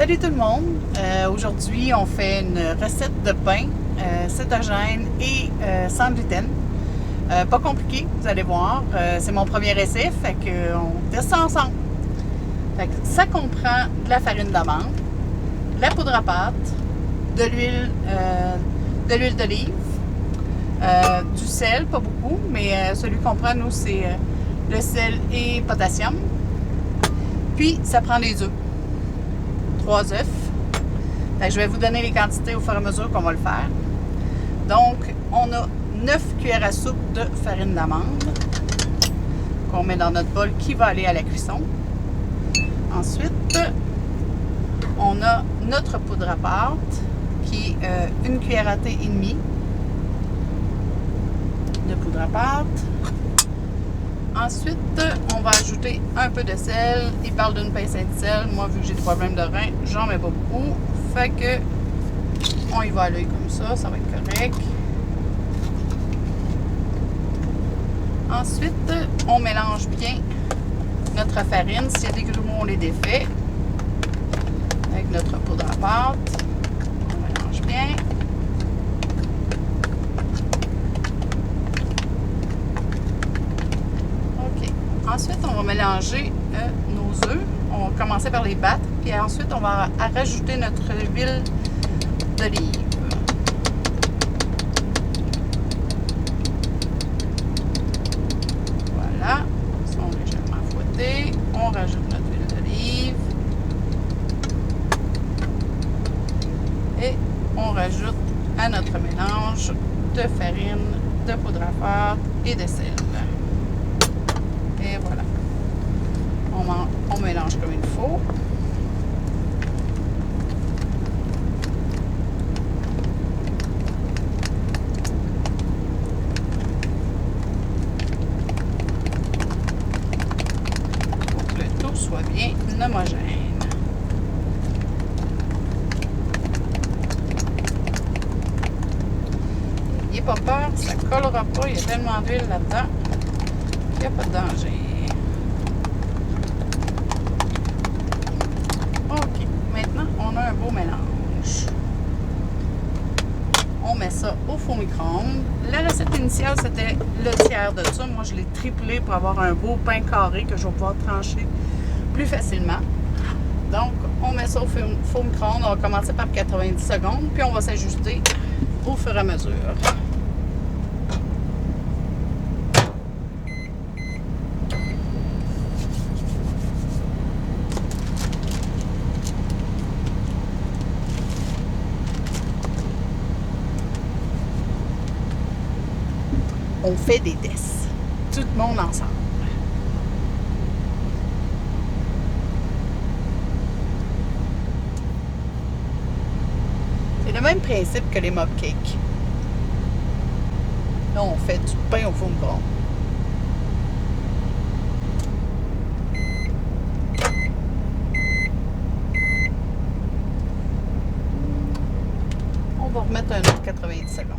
Salut tout le monde! Aujourd'hui, on fait une recette de pain cétogène et sans gluten. Pas compliqué, vous allez voir. C'est mon premier essai, fait qu'on teste ça ensemble. Fait que ça comprend de la farine d'amande, de la poudre à pâte, de l'huile d'olive, du sel, pas beaucoup, mais celui qu'on prend, nous, c'est le sel et potassium. Puis, ça prend des œufs. 3 œufs. Fait que je vais vous donner les quantités au fur et à mesure qu'on va le faire. Donc, on a 9 cuillères à soupe de farine d'amande qu'on met dans notre bol qui va aller à la cuisson. Ensuite, on a notre poudre à pâte qui est une cuillère à thé et demie de poudre à pâte. Ensuite, on va ajouter un peu de sel. Il parle d'une pincée de sel. Moi, vu que j'ai des problèmes de rein, j'en mets pas beaucoup. Fait que on y va à l'œil comme ça va être correct. Ensuite, on mélange bien notre farine. S'il y a des grumeaux, on les défait. Avec notre poudre à pâte. On mélange bien. Ensuite, on va mélanger nos œufs. On va commencer par les battre. Puis ensuite, on va rajouter notre huile d'olive. Voilà. Ils sont légèrement fouettés. On rajoute notre huile d'olive. Et on rajoute à notre mélange de farine, de poudre à pâte et de sel. Et voilà. On mélange comme il faut. Pour que le tout soit bien homogène. N'ayez pas peur, ça ne collera pas. Il y a tellement d'huile là-dedans. Il n'y a pas de danger. OK. Maintenant, on a un beau mélange. On met ça au four micro-ondes. La recette initiale, c'était le tiers de ça. Moi, je l'ai triplé pour avoir un beau pain carré que je vais pouvoir trancher plus facilement. Donc, on met ça au four micro-ondes. On va commencer par 90 secondes, puis on va s'ajuster au fur et à mesure. On fait des tests. Tout le monde ensemble. C'est le même principe que les mob cakes. Là, on fait du pain au four micro-ondes. On va remettre un autre 90 secondes.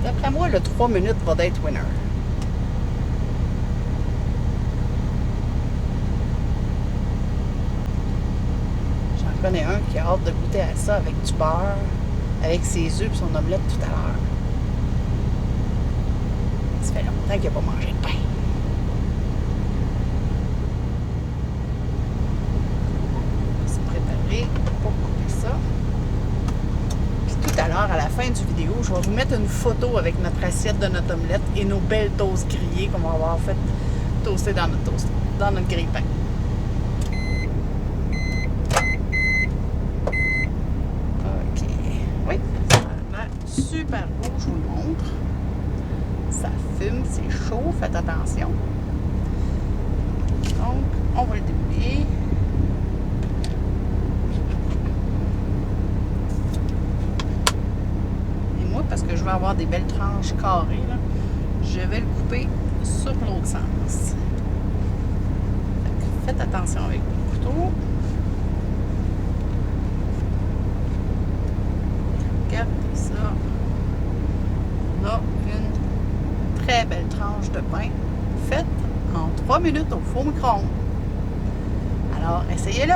D'après moi, le 3 minutes va être winner. J'en connais un qui a hâte de goûter à ça avec du beurre, avec ses œufs et son omelette tout à l'heure. Ça fait longtemps qu'il n'a pas mangé de pain. On va se préparer pour couper ça. Tout à l'heure, à la fin du vidéo, je vais vous mettre une photo avec notre assiette de notre omelette et nos belles toasts grillées qu'on va avoir fait toaster dans notre grille-pain. OK. Oui, ça a l'air super beau, je vous le montre. Ça fume, c'est chaud, faites attention. Donc, on va le débouiller. Parce que je vais avoir des belles tranches carrées, là, je vais le couper sur l'autre sens. Faites attention avec le couteau. Regardez ça. On a une très belle tranche de pain faite en 3 minutes au four micro-ondes. Alors, essayez-le!